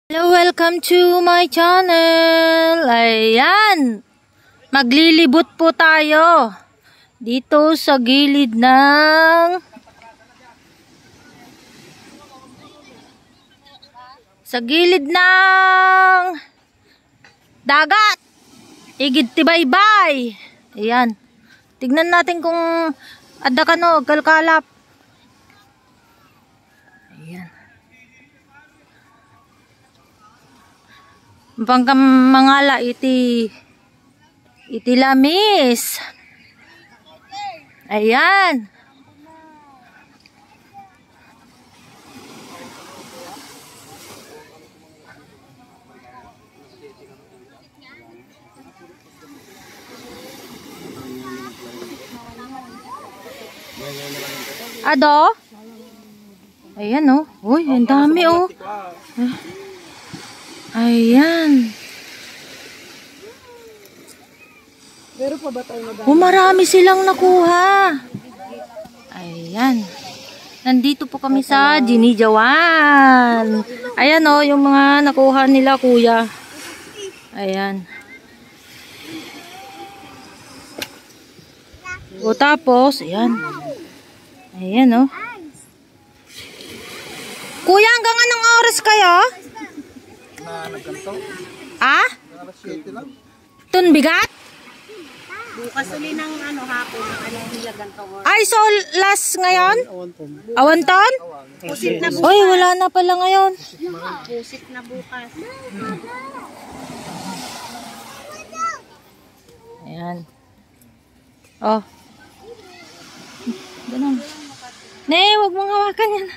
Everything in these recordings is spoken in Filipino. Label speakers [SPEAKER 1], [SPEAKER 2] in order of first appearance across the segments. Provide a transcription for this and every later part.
[SPEAKER 1] Hello, welcome to my channel. Ayan, maglilibot po tayo dito sa gilid ng dagat. Igid tibaybay. Ayan, tignan natin kung adda kano kalkalap. Ayan. Pangkam mangala iti lamis. Ayan. Ado? Ayan oh. Uy, ang dami oh. Ayan.
[SPEAKER 2] Meron pa ba tayo na
[SPEAKER 1] Oh, marami silang nakuha. Ayan. Nandito po kami sa Dinijawan. Ayan oh, yung mga nakuha nila kuya. Ayan. O tapos, ayan. Ayan oh. Kuya, hanggang anong oras kayo? Ah? Tun bigat?
[SPEAKER 2] bukas ulit ng hapon ng ganito.
[SPEAKER 1] Ay, so last ngayon? Awanton?
[SPEAKER 2] Pusit na bukas.
[SPEAKER 1] Oy, wala na pala ngayon.
[SPEAKER 2] Pusit na bukas.
[SPEAKER 1] Ayan. Oh. Ganun. Nee, huwag mong hawakan yan.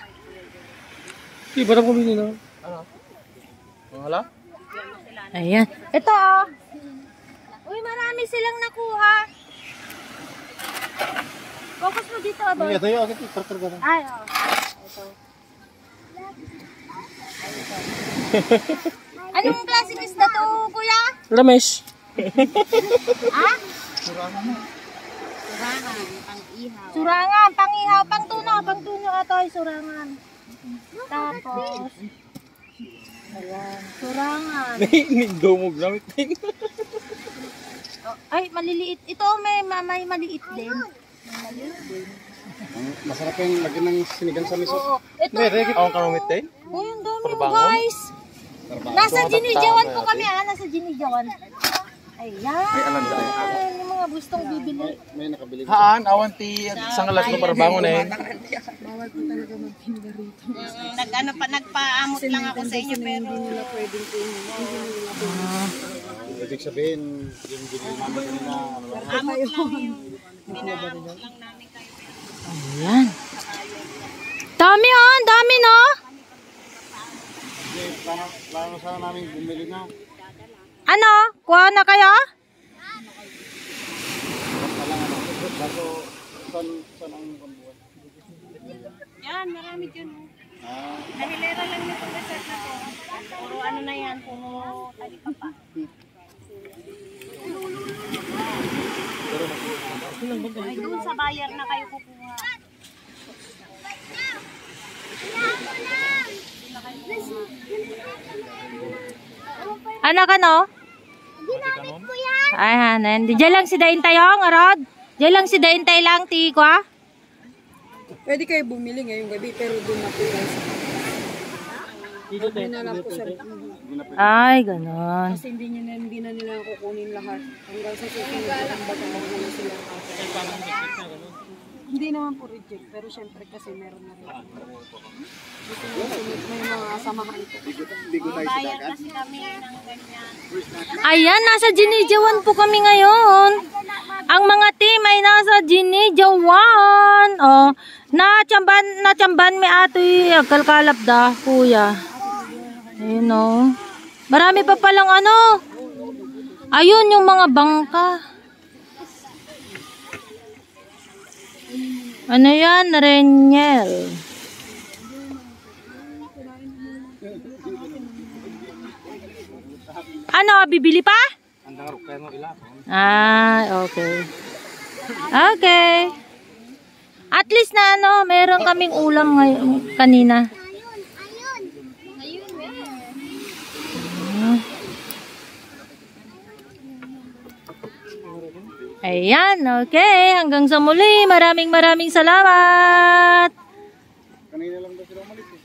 [SPEAKER 3] Di ba na kumili na? Ano? Wala?
[SPEAKER 1] Ayan. Ito oh. Uy, marami silang nakuha. Focus mo dito, abo.
[SPEAKER 3] Ito yung agad itartar ka na.
[SPEAKER 1] Ay, oh. Ito. Anong klaseng isda to, kuya?
[SPEAKER 3] Ramesh.
[SPEAKER 1] Ha?
[SPEAKER 2] Surangan, pang-ihaw.
[SPEAKER 1] Surangan, pang-ihaw, pang-tuno ito ay surangan. Tapos, ayan, surangan.
[SPEAKER 3] Dumog gamit.
[SPEAKER 1] Oh, ay, maliliit. Ito may maliit din.
[SPEAKER 3] Masarap yung lagyan ng sinigang sa miso.
[SPEAKER 1] Oo. Ito,
[SPEAKER 3] Awang karumit din?
[SPEAKER 1] oh, yung dami
[SPEAKER 3] Parbangon?
[SPEAKER 1] guys. Nasa Dinijawan po kami, nasa Dinijawan. Ayan.
[SPEAKER 3] Ay, alam dyan.
[SPEAKER 1] Yung mga gustong bibili.
[SPEAKER 3] May nakabili. Haan, awan ti isang alas na parbangon eh.
[SPEAKER 2] Nagpaamot lang ako sa inyo pero
[SPEAKER 3] Ibig sabihin, yung bibili namin kanina.
[SPEAKER 2] amot lang yung pinaamot lang namin kayo.
[SPEAKER 1] Ayan. Dami oh, dami no?
[SPEAKER 3] Plano sana namin bumili na.
[SPEAKER 1] Ano? Kuha na kayo?
[SPEAKER 3] Bago, saan ang pambuhan?
[SPEAKER 2] Yan, marami dyan. Nahilera lang nito resort na to. Puro ano na yan, puro talipapa. Ay, doon sa buyer na kayo kukuha.
[SPEAKER 1] Ano ka no?
[SPEAKER 2] Ginamit ko yan.
[SPEAKER 1] Ayan, diyan lang si Daintay oh, Rod. Diyan lang si Daintay lang, tiko ah.
[SPEAKER 4] Pwede kayo bumili ngayong gabi pero doon na po guys. Doon na lang po sa
[SPEAKER 1] Ay, ganon.
[SPEAKER 4] kasi hindi na nila kukunin lahat. Hanggang sa susunod na ang baga na sila. Hindi naman po reject pero syempre kasi meron na rin. May mga samahan ito.
[SPEAKER 2] Buyer kasi kami ng ganyan.
[SPEAKER 1] Ayan, nasa Dinijawan po kami ngayon. Ang mga team ay nasa Dinijawan. Oh, natsamban may atoy kalkalap da, kuya. Ayun oh. Marami pa palang ano. Ayun yung mga bangka. Ano yan? Renyel. Ano? Bibili pa? Ah, okay. Okay. At least na ano, meron kaming ulam ngayon kanina. Ayan, okay. Hanggang sa muli. Maraming salamat.
[SPEAKER 3] Kanina lang daw sila umalis eh.